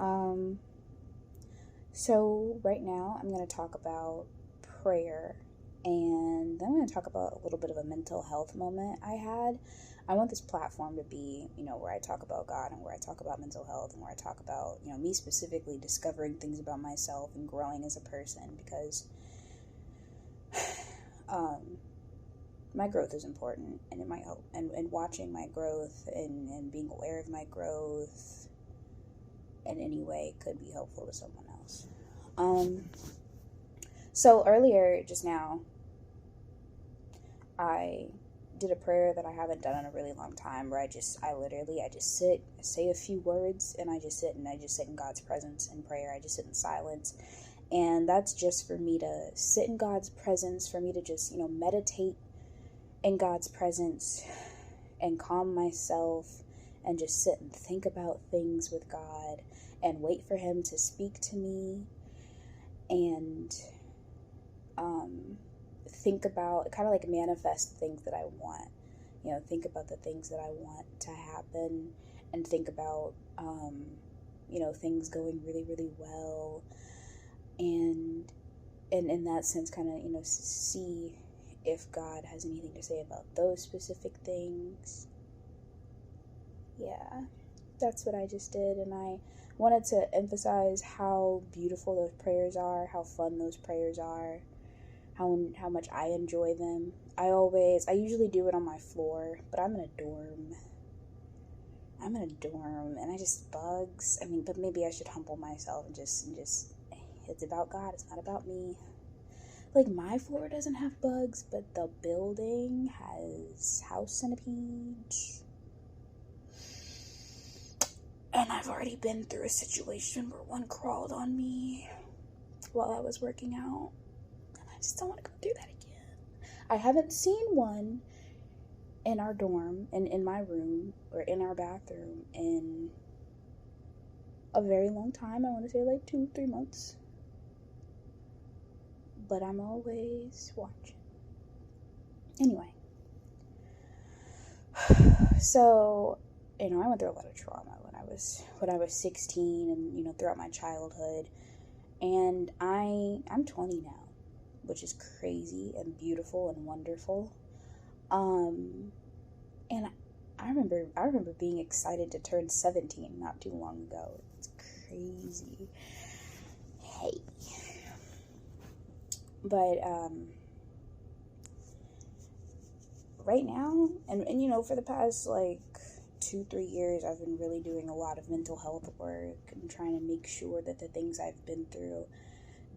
Um, so right now I'm going to talk about prayer, and then I'm going to talk about a little bit of a mental health moment I had. I want this platform to be, where I talk about God and where I talk about mental health and where I talk about, me specifically discovering things about myself and growing as a person because um, my growth is important and it might help. And watching my growth and being aware of my growth in any way could be helpful to someone else. So earlier, just now, I did a prayer that I haven't done in a really long time where I just sit, I say a few words, and I just sit in God's presence in prayer. I just sit in silence. And that's just for me to sit in God's presence, for me to just, meditate in God's presence and calm myself and just sit and think about things with God and wait for Him to speak to me and think about, kind of like manifest things that I want. Think about the things that I want to happen and think about, things going really, really well. And in that sense, kind of, see if God has anything to say about those specific things. Yeah, that's what I just did. And I wanted to emphasize how beautiful those prayers are, how fun those prayers are, how much I enjoy them. I usually do it on my floor, but I'm in a dorm. And I just bugs. But maybe I should humble myself and just it's about God, it's not about me. Like, my floor doesn't have bugs, but the building has house centipedes. And I've already been through a situation where one crawled on me while I was working out. And I just don't want to go through that again. I haven't seen one in our dorm and in my room or in our bathroom in a very long time. I want to say like 2-3 months. But I'm always watching. Anyway. So, I went through a lot of trauma when I was 16 and, throughout my childhood. And I'm 20 now, which is crazy and beautiful and wonderful. And I remember being excited to turn 17 not too long ago. It's crazy. Hey. But right now, and for the past like 2-3 years, I've been really doing a lot of mental health work and trying to make sure that the things I've been through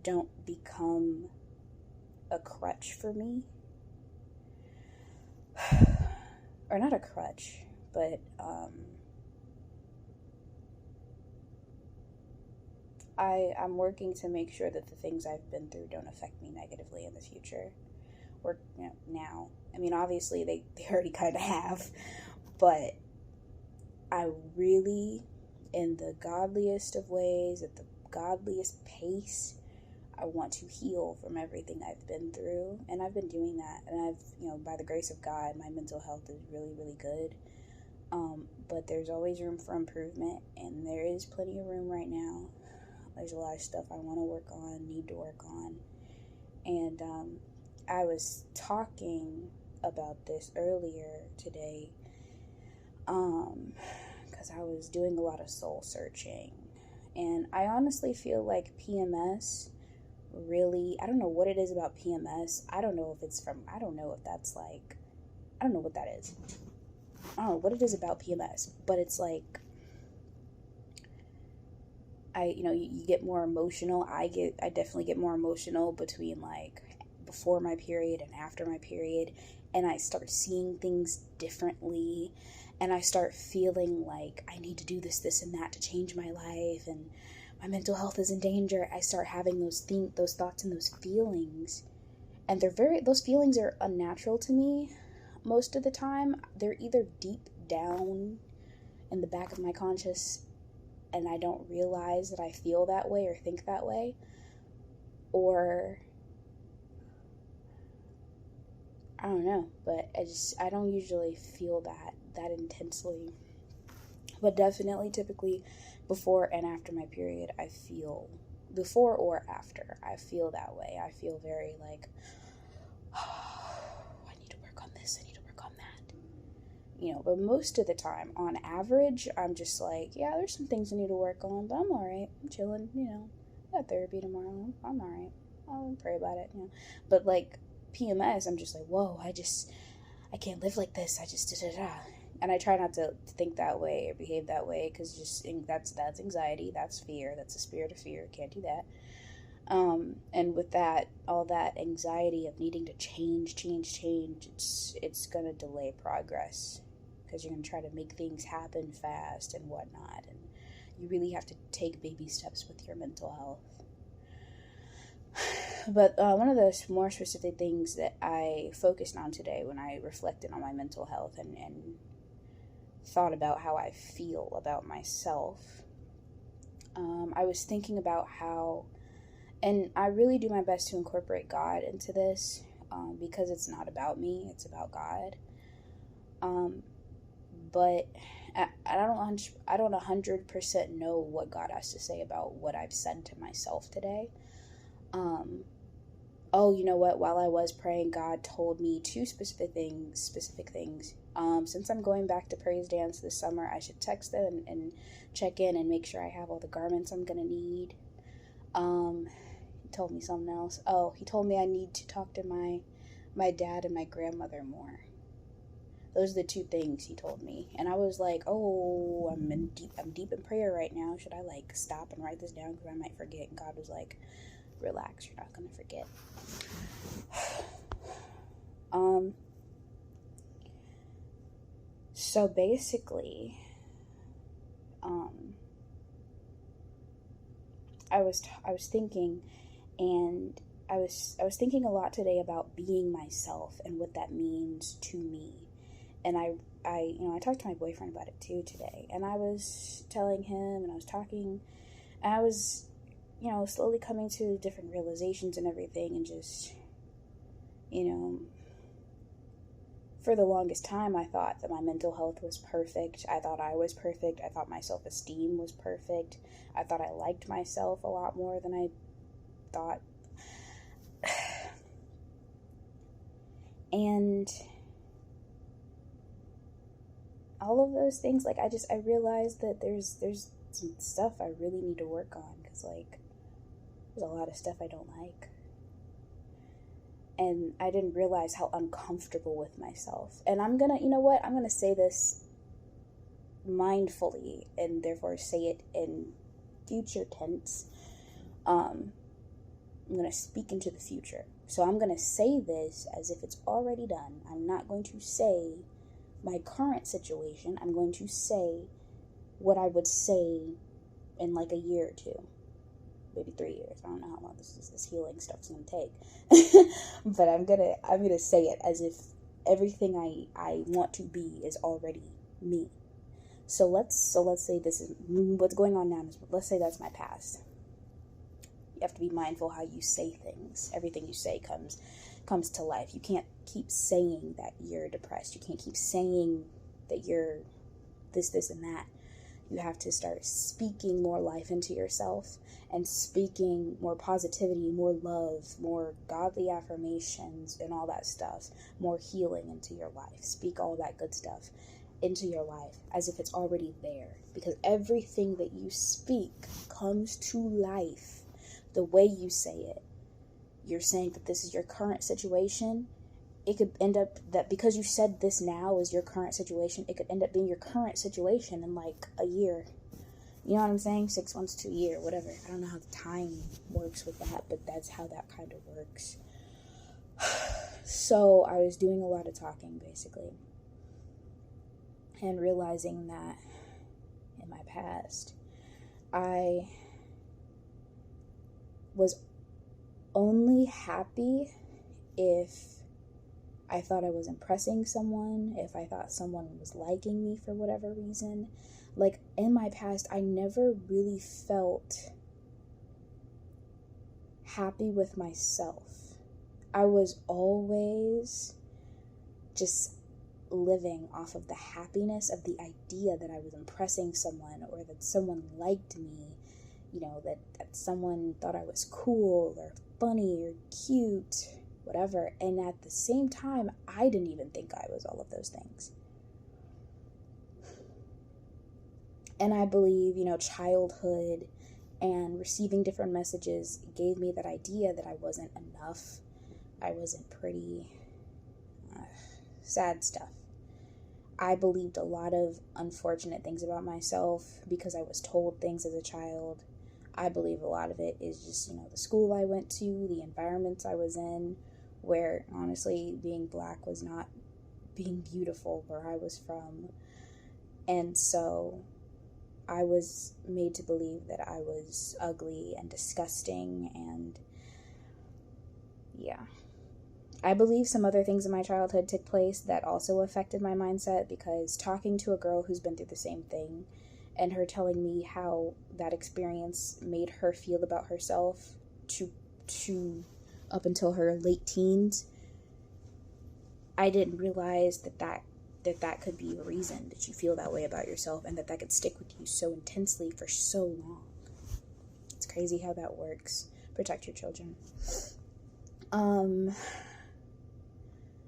don't become a crutch for me. Or not a crutch, but I'm working to make sure that the things I've been through don't affect me negatively in the future. Or now. Obviously they already kind of have, but I really, in the godliest of ways, at the godliest pace, I want to heal from everything I've been through, and I've been doing that, and I've, by the grace of God, my mental health is really, really good, but there's always room for improvement, and there is plenty of room right now. There's a lot of stuff I want to work on, need to work on, and I was talking about this earlier today, because I was doing a lot of soul searching, and I honestly feel like PMS really, I don't know what it is about PMS. I don't know if that's like, I don't know what that is. I don't know what it is about PMS, but it's like, you get more emotional. I definitely get more emotional between like before my period and after my period, and I start seeing things differently, and I start feeling like I need to do this, and that to change my life, and my mental health is in danger. I start having those thoughts and those feelings, and those feelings are unnatural to me most of the time. They're either deep down in the back of my conscious, and I don't realize that I feel that way or think that way, or I don't know, but I don't usually feel that intensely. But definitely, typically, before and after my period, before or after, I feel that way. I feel very like, oh, I need to work on this, I need to work on that. But most of the time, on average, I'm just like, yeah, there's some things I need to work on, but I'm alright. I'm chilling, got therapy tomorrow. I'm alright. I'll pray about it. But like PMS, I'm just like, whoa, I can't live like this. I just da da da. And I try not to think that way or behave that way, because that's anxiety, that's fear, that's a spirit of fear. Can't do that. And with that, all that anxiety of needing to change, it's gonna delay progress, because you're gonna try to make things happen fast and whatnot, and you really have to take baby steps with your mental health. But one of the more specific things that I focused on today when I reflected on my mental health and thought about how I feel about myself, I was thinking about how, and I really do my best to incorporate God into this, because it's not about me, it's about God. But I don't 100% know what God has to say about what I've said to myself today. Oh, you know what? While I was praying, God told me two specific things. Since I'm going back to praise dance this summer, I should text them and check in and make sure I have all the garments I'm gonna need. He told me something else. Oh, he told me I need to talk to my dad and my grandmother more. Those are the two things he told me, and I was like, "Oh, I'm deep in prayer right now. Should I like stop and write this down, because I might forget?" And God was like, "Relax, you're not gonna forget." So basically, I was thinking, and I was thinking a lot today about being myself and what that means to me. And I talked to my boyfriend about it too today, and I was telling him, and I was talking, and I was, slowly coming to different realizations and everything, and just, for the longest time, I thought that my mental health was perfect. I thought I was perfect. I thought my self-esteem was perfect. I thought I liked myself a lot more than I thought. And all of those things, like, I realized that there's some stuff I really need to work on, because, like, there's a lot of stuff I don't like. And I didn't realize how uncomfortable with myself. And I'm gonna, I'm gonna say this mindfully, and therefore say it in future tense. I'm gonna speak into the future. So I'm gonna say this as if it's already done. I'm not going to say my current situation. I'm going to say what I would say in like a year or two. Maybe 3 years. I don't know how long this healing stuff's gonna take. But I'm gonna say it as if everything I want to be is already me. So let's say this is what's going on now. Let's say that's my past. You have to be mindful how you say things. Everything you say comes to life. You can't keep saying that you're depressed. You can't keep saying that you're this and that. You have to start speaking more life into yourself, and speaking more positivity, more love, more godly affirmations and all that stuff, more healing into your life. Speak all that good stuff into your life as if it's already there, because everything that you speak comes to life the way you say it. You're saying that this is your current situation. It could end up that because you said this now is your current situation, it could end up being your current situation in like a year. You know what I'm saying? 6 months to a year, whatever. I don't know how the time works with that, but that's how that kind of works. So I was doing a lot of talking, basically, and realizing that in my past, I was only happy if I thought I was impressing someone, if I thought someone was liking me for whatever reason. Like, in my past, I never really felt happy with myself. I was always just living off of the happiness of the idea that I was impressing someone, or that someone liked me, that someone thought I was cool or funny or cute, whatever. And at the same time, I didn't even think I was all of those things. And I believe, childhood and receiving different messages gave me that idea that I wasn't enough, I wasn't pretty, sad stuff. I believed a lot of unfortunate things about myself because I was told things as a child. I believe a lot of it is just, the school I went to, the environments I was in, where honestly being Black was not being beautiful where I was from. And so I was made to believe that I was ugly and disgusting, and yeah. I believe some other things in my childhood took place that also affected my mindset, because talking to a girl who's been through the same thing and her telling me how that experience made her feel about herself to up until her late teens, I didn't realize that could be a reason that you feel that way about yourself, and that could stick with you so intensely for so long. It's crazy how that works. Protect your children.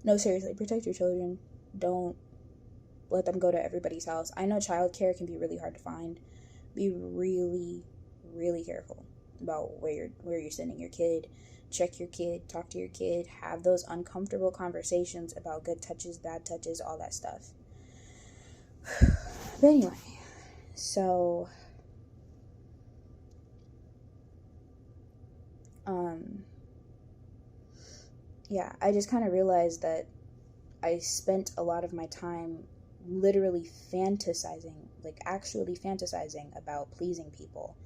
No, seriously, protect your children. Don't let them go to everybody's house. I know childcare can be really hard to find. Be really, really careful about where you're sending your kid. Check your kid, talk to your kid, have those uncomfortable conversations about good touches, bad touches, all that stuff. But anyway, so yeah, I just kind of realized that I spent a lot of my time literally fantasizing, like actually fantasizing about pleasing people,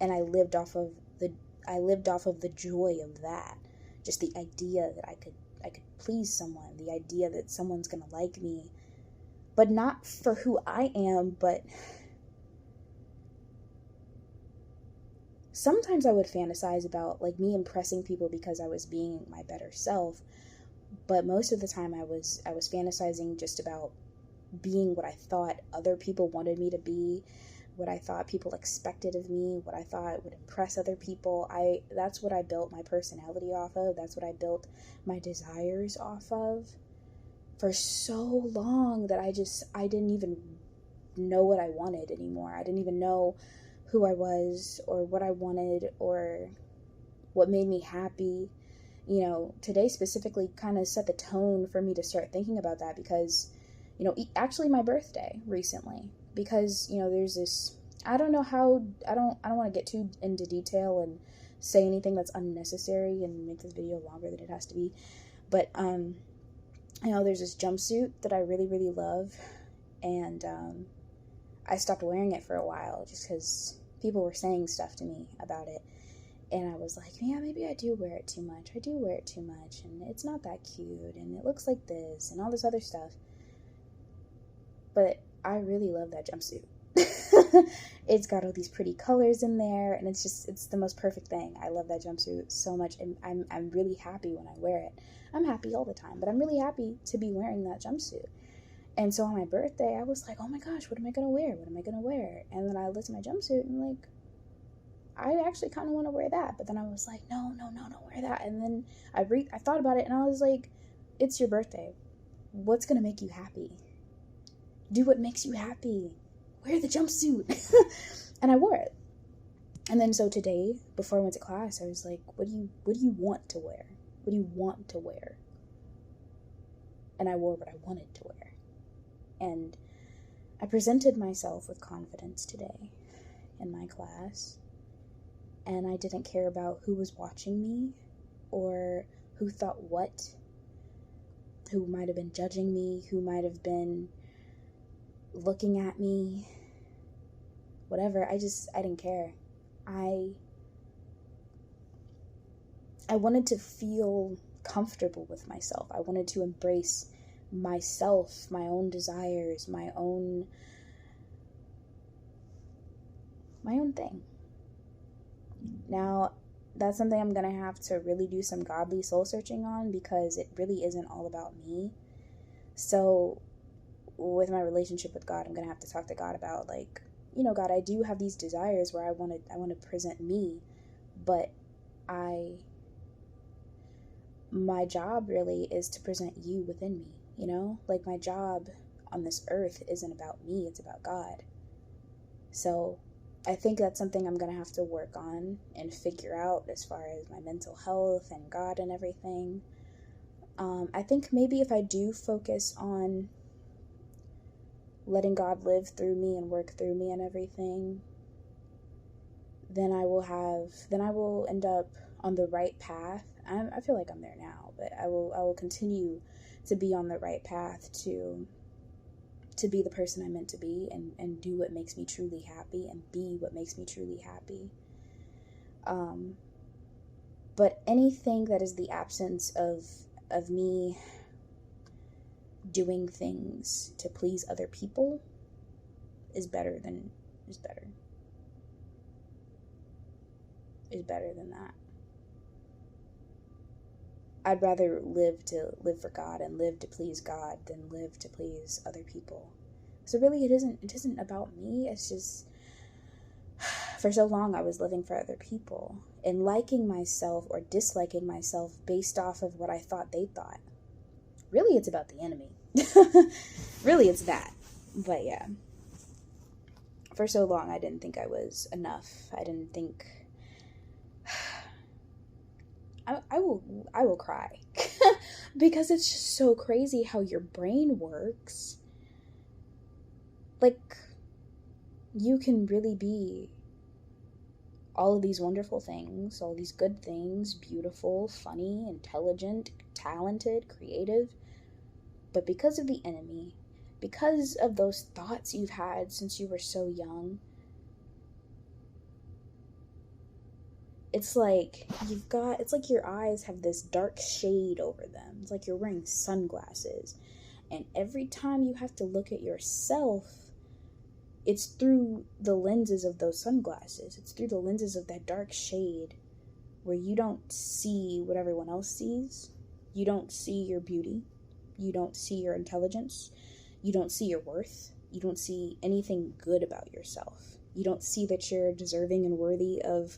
and I lived off of the joy of that. Just the idea that I could please someone, the idea that someone's gonna like me, but not for who I am, but sometimes I would fantasize about like me impressing people because I was being my better self, but most of the time I was fantasizing just about being what I thought other people wanted me to be, what I thought people expected of me, what I thought would impress other people. That's what I built my personality off of. That's what I built my desires off of for so long that I didn't even know what I wanted anymore. I didn't even know who I was or what I wanted or what made me happy. Today specifically kind of set the tone for me to start thinking about that, because, actually my birthday recently, because, there's this, I don't know how, I don't want to get too into detail and say anything that's unnecessary and make this video longer than it has to be, but, there's this jumpsuit that I really, really love, and, I stopped wearing it for a while just because people were saying stuff to me about it, and I was like, yeah, maybe I do wear it too much, and it's not that cute, and it looks like this, and all this other stuff, but I really love that jumpsuit. It's got all these pretty colors in there, and it's the most perfect thing. I love that jumpsuit so much, and I'm really happy when I wear it. I'm happy all the time, but I'm really happy to be wearing that jumpsuit. And so on my birthday, I was like, oh my gosh, what am I gonna wear? And then I looked at my jumpsuit and like, I actually kind of want to wear that. But then I was like, no, don't wear that. And then I thought about it, and I was like, it's your birthday. What's gonna make you happy? Do what makes you happy. Wear the jumpsuit. And I wore it. And then so today, before I went to class, I was like, what do you want to wear? What do you want to wear? And I wore what I wanted to wear. And I presented myself with confidence today in my class. And I didn't care about who was watching me or who thought what, who might have been judging me, who might have been looking at me, whatever. I didn't care. I wanted to feel comfortable with myself. I wanted to embrace myself, my own desires, my own thing. Now, that's something I'm going to have to really do some godly soul searching on, because it really isn't all about me. So with my relationship with God, I'm going to have to talk to God about, like, you know, God, I do have these desires where I want to present me, but my job really is to present you within me, you know? Like, my job on this earth isn't about me, it's about God. So I think that's something I'm going to have to work on and figure out as far as my mental health and God and everything. I think maybe if I do focus on letting God live through me and work through me and everything, then I will end up on the right path. I feel like I'm there now, but I will continue to be on the right path to be the person I'm meant to be, and do what makes me truly happy and be what makes me truly happy. But anything that is the absence of me doing things to please other people is better than that. I'd rather live for God and live to please God than live to please other people. So really, it isn't about me. It's just, for so long I was living for other people and liking myself or disliking myself based off of what I thought they thought. Really, it's about the enemy. Really, it's that. But yeah, for so long I didn't think I was enough. I didn't think I will cry because it's just so crazy how your brain works. Like, you can really be all of these wonderful things, all these good things, beautiful, funny, intelligent, talented, creative, but because of the enemy, because of those thoughts you've had since you were so young, it's like your eyes have this dark shade over them. It's like you're wearing sunglasses. And every time you have to look at yourself, it's through the lenses of those sunglasses. It's through the lenses of that dark shade where you don't see what everyone else sees. You don't see your beauty. You don't see your intelligence. You don't see your worth. You don't see anything good about yourself. You don't see that you're deserving and worthy of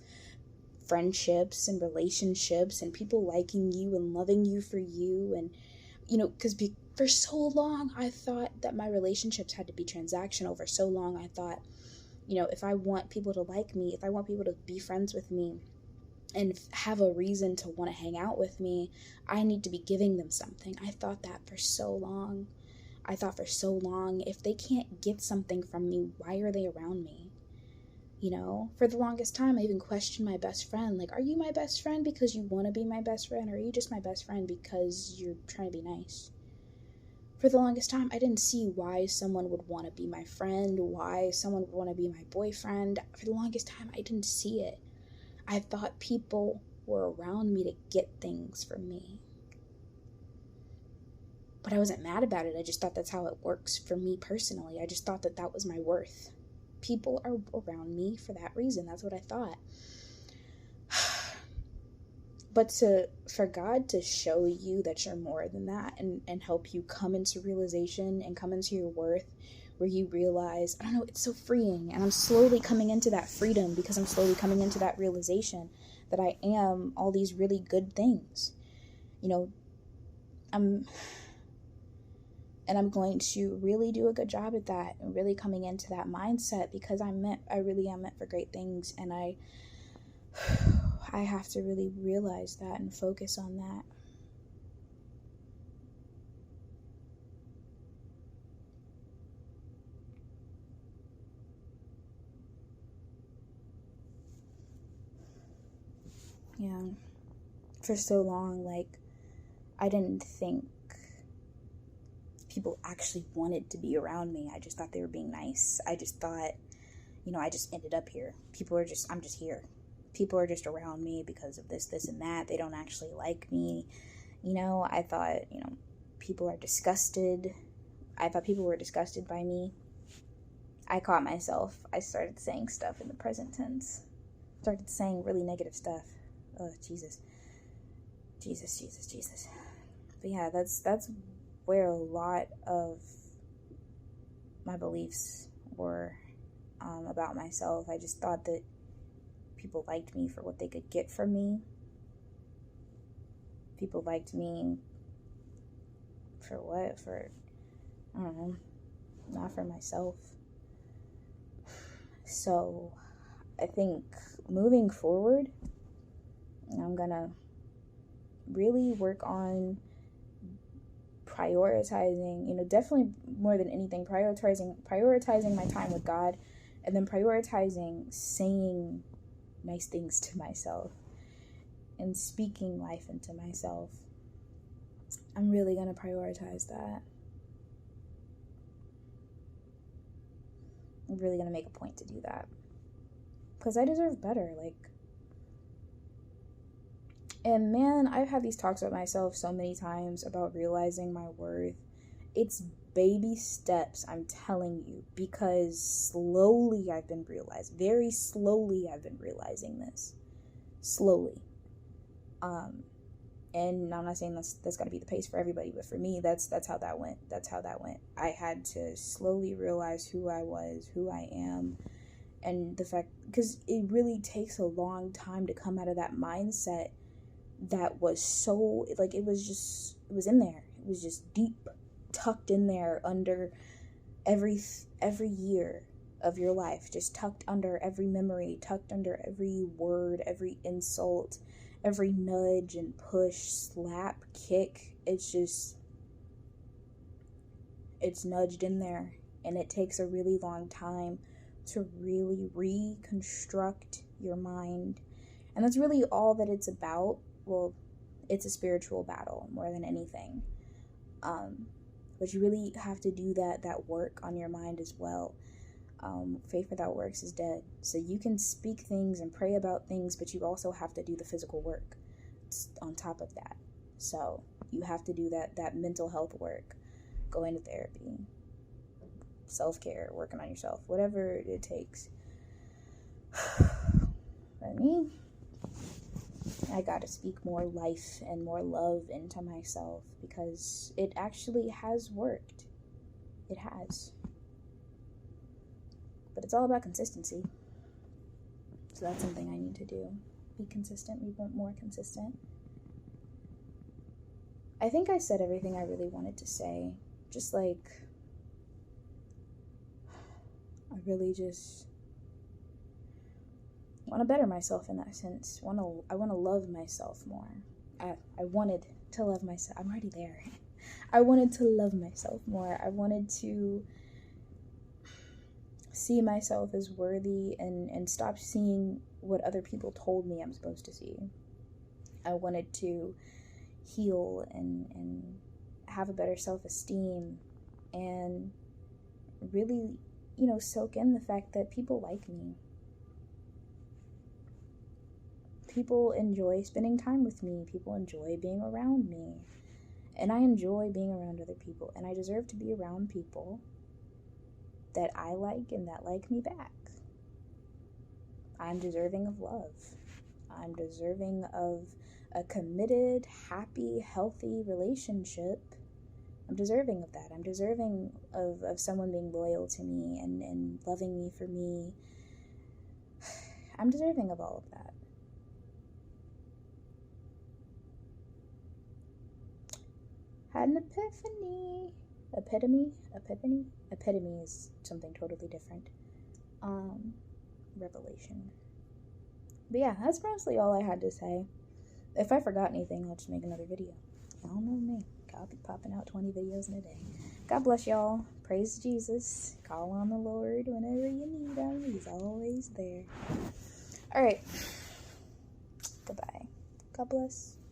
friendships and relationships and people liking you and loving you for you. And, you know, because for so long I thought that my relationships had to be transactional. For so long I thought, you know, if I want people to like me, if I want people to be friends with me and have a reason to want to hang out with me, I need to be giving them something. I thought that for so long. I thought for so long, if they can't get something from me, why are they around me? You know, for the longest time, I even questioned my best friend. Like, are you my best friend because you want to be my best friend? Or are you just my best friend because you're trying to be nice? For the longest time, I didn't see why someone would want to be my friend, why someone would want to be my boyfriend. For the longest time, I didn't see it. I thought people were around me to get things from me. But I wasn't mad about it. I just thought that's how it works for me personally. I just thought that that was my worth. People are around me for that reason. That's what I thought. But for God to show you that you're more than that and help you come into realization and come into your worth, where you realize, I don't know, it's so freeing. And I'm slowly coming into that freedom because I'm slowly coming into that realization that I am all these really good things. You know, I'm going to really do a good job at that and really coming into that mindset, because I really am meant for great things. And I have to really realize that and focus on that. Yeah. For so long, like, I didn't think people actually wanted to be around me. I just thought they were being nice. I just thought, you know, I just ended up here. I'm just here. People are just around me because of this, and that. They don't actually like me. You know, I thought, you know, people are disgusted. I thought people were disgusted by me. I caught myself. I started saying stuff in the present tense. Started saying really negative stuff. Oh, Jesus. But yeah, that's where a lot of my beliefs were about myself. I just thought that people liked me for what they could get from me. People liked me for what? For, I don't know, not for myself. So I think moving forward, I'm gonna really work on prioritizing, definitely more than anything, prioritizing my time with God, and then prioritizing saying nice things to myself and speaking life into myself. I'm really gonna prioritize that. I'm really gonna make a point to do that, because I deserve better. And man, I've had these talks with myself so many times about realizing my worth. It's baby steps, I'm telling you, because very slowly I've been realizing this. Slowly. And I'm not saying that's got to be the pace for everybody, but for me, that's how that went. I had to slowly realize who I was, who I am, and the fact, because it really takes a long time to come out of that mindset that was so, it was in there. It was just deep, tucked in there under every year of your life, just tucked under every memory, tucked under every word, every insult, every nudge and push, slap, kick. It's nudged in there, and it takes a really long time to really reconstruct your mind. And that's really all that it's about. Well, it's a spiritual battle more than anything. But you really have to do that work on your mind as well. Faith without works is dead. So you can speak things and pray about things, but you also have to do the physical work on top of that. So you have to do that mental health work, going to therapy, self-care, working on yourself, whatever it takes. For me, I gotta speak more life and more love into myself, because it actually has worked. It has. But it's all about consistency. So that's something I need to do. Be consistent, be more consistent. I think I said everything I really wanted to say. Just I really just want to better myself in that sense. I want to love myself more. I wanted to love myself. I'm already there. I wanted to love myself more. I wanted to see myself as worthy and stop seeing what other people told me I'm supposed to see. I wanted to heal and have a better self-esteem, and really, soak in the fact that people like me. People enjoy spending time with me. People enjoy being around me. And I enjoy being around other people. And I deserve to be around people that I like and that like me back. I'm deserving of love. I'm deserving of a committed, happy, healthy relationship. I'm deserving of that. I'm deserving of someone being loyal to me and loving me for me. I'm deserving of all of that. Had an epiphany. Epitome is something totally different. Revelation. But yeah, that's mostly all I had to say. If I forgot anything, I'll just make another video. Y'all know me. I'll be popping out 20 videos in a day. God bless y'all. Praise Jesus. Call on the Lord whenever you need him. He's always there. Alright. Goodbye. God bless.